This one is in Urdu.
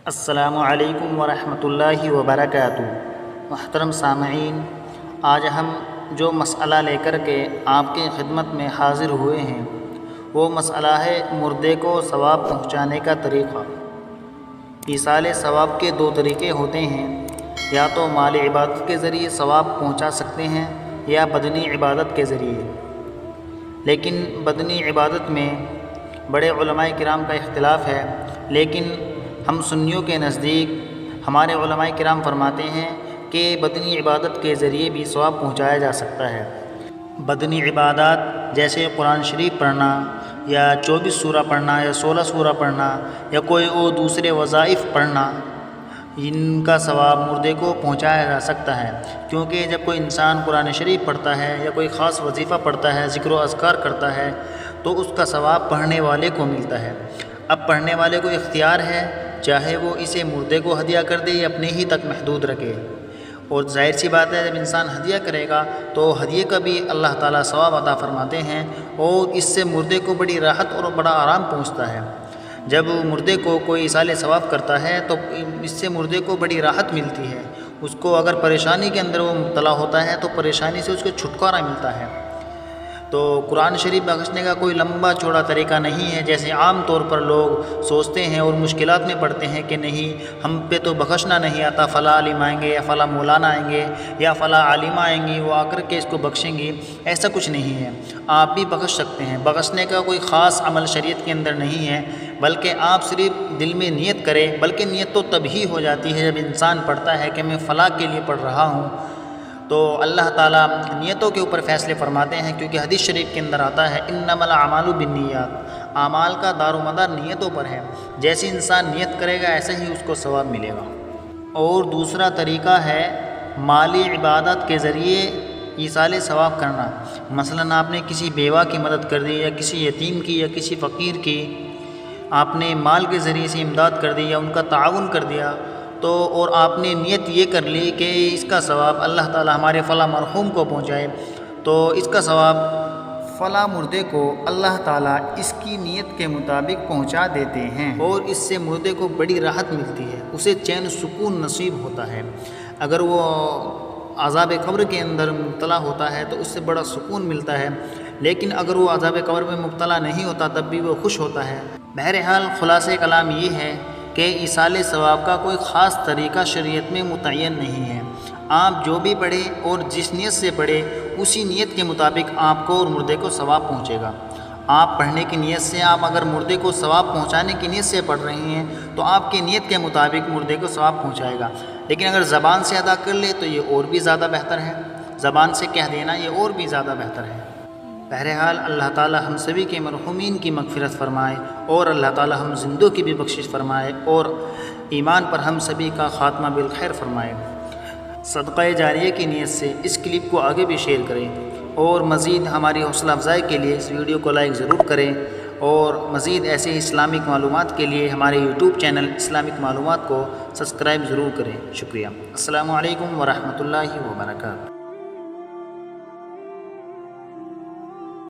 السلام علیکم ورحمۃ اللہ وبرکاتہ۔ محترم سامعین، آج ہم جو مسئلہ لے کر کے آپ کی خدمت میں حاضر ہوئے ہیں وہ مسئلہ ہے مردے کو ثواب پہنچانے کا طریقہ۔ ایصال ثواب کے دو طریقے ہوتے ہیں، یا تو مال عبادت کے ذریعے ثواب پہنچا سکتے ہیں یا بدنی عبادت کے ذریعے۔ لیکن بدنی عبادت میں بڑے علماء کرام کا اختلاف ہے، لیکن ہم سنیوں کے نزدیک ہمارے علماء کرام فرماتے ہیں کہ بدنی عبادت کے ذریعے بھی ثواب پہنچایا جا سکتا ہے۔ بدنی عبادات جیسے قرآن شریف پڑھنا یا 24 سورہ پڑھنا یا 16 سورہ پڑھنا یا کوئی اور دوسرے وظائف پڑھنا، ان کا ثواب مردے کو پہنچایا جا سکتا ہے، کیونکہ جب کوئی انسان قرآن شریف پڑھتا ہے یا کوئی خاص وظیفہ پڑھتا ہے، ذکر و اذکار کرتا ہے، تو اس کا ثواب پڑھنے والے کو ملتا ہے۔ اب پڑھنے والے کو اختیار ہے، چاہے وہ اسے مردے کو ہدیہ کر دے یا اپنے ہی تک محدود رکھے، اور ظاہر سی بات ہے جب انسان ہدیہ کرے گا تو ہدیے کا بھی اللہ تعالیٰ ثواب عطا فرماتے ہیں، اور اس سے مردے کو بڑی راحت اور بڑا آرام پہنچتا ہے۔ جب مردے کو کوئی ایصال ثواب کرتا ہے تو اس سے مردے کو بڑی راحت ملتی ہے، اس کو اگر پریشانی کے اندر وہ مبتلا ہوتا ہے تو پریشانی سے اس کو چھٹکارا ملتا ہے۔ تو قرآن شریف بخشنے کا کوئی لمبا چوڑا طریقہ نہیں ہے، جیسے عام طور پر لوگ سوچتے ہیں اور مشکلات میں پڑتے ہیں کہ نہیں ہم پہ تو بخشنا نہیں آتا، فلاں عالم آئیں گے یا فلاں مولانا آئیں گے یا فلاں عالمہ آئیں گی، وہ آ کر کے اس کو بخشیں گی۔ ایسا کچھ نہیں ہے، آپ بھی بخش سکتے ہیں۔ بخشنے کا کوئی خاص عمل شریعت کے اندر نہیں ہے، بلکہ آپ صرف دل میں نیت کریں، بلکہ نیت تو تب ہی ہو جاتی ہے جب انسان پڑھتا ہے کہ میں فلاں کے لیے پڑھ رہا ہوں، تو اللہ تعالیٰ نیتوں کے اوپر فیصلے فرماتے ہیں، کیونکہ حدیث شریف کے اندر آتا ہے انما الاعمال بالنیات، اعمال کا دار و مدار نیتوں پر ہے، جیسے انسان نیت کرے گا ایسے ہی اس کو ثواب ملے گا۔ اور دوسرا طریقہ ہے مالی عبادت کے ذریعے ایصال ثواب کرنا۔ مثلاً آپ نے کسی بیوہ کی مدد کر دی یا کسی یتیم کی یا کسی فقیر کی آپ نے مال کے ذریعے سے امداد کر دی یا ان کا تعاون کر دیا، تو اور آپ نے نیت یہ کر لی کہ اس کا ثواب اللہ تعالیٰ ہمارے فلاں مرحوم کو پہنچائے، تو اس کا ثواب فلاں مردے کو اللہ تعالیٰ اس کی نیت کے مطابق پہنچا دیتے ہیں، اور اس سے مردے کو بڑی راحت ملتی ہے، اسے چین سکون نصیب ہوتا ہے۔ اگر وہ عذاب قبر کے اندر مبتلا ہوتا ہے تو اس سے بڑا سکون ملتا ہے، لیکن اگر وہ عذاب قبر میں مبتلا نہیں ہوتا تب بھی وہ خوش ہوتا ہے۔ بہرحال خلاصہ کلام یہ ہے کہ ایصال ثواب کا کوئی خاص طریقہ شریعت میں متعین نہیں ہے، آپ جو بھی پڑھیں اور جس نیت سے پڑھیں اسی نیت کے مطابق آپ کو اور مردے کو ثواب پہنچے گا۔ آپ پڑھنے کی نیت سے، آپ اگر مردے کو ثواب پہنچانے کی نیت سے پڑھ رہے ہیں تو آپ کی نیت کے مطابق مردے کو ثواب پہنچائے گا، لیکن اگر زبان سے ادا کر لے تو یہ اور بھی زیادہ بہتر ہے، زبان سے کہہ دینا یہ اور بھی زیادہ بہتر ہے۔ بہرحال اللہ تعالی ہم سبھی کے مرحومین کی مغفرت فرمائے، اور اللہ تعالی ہم زندوں کی بھی بخشش فرمائے، اور ایمان پر ہم سبھی کا خاتمہ بالخیر فرمائے۔ صدقہ جاریہ کی نیت سے اس کلپ کو آگے بھی شیئر کریں، اور مزید ہماری حوصلہ افزائی کے لیے اس ویڈیو کو لائک ضرور کریں، اور مزید ایسے اسلامک معلومات کے لیے ہمارے یوٹیوب چینل اسلامک معلومات کو سبسکرائب ضرور کریں۔ شکریہ۔ السلام علیکم ورحمۃ اللہ وبرکاتہ۔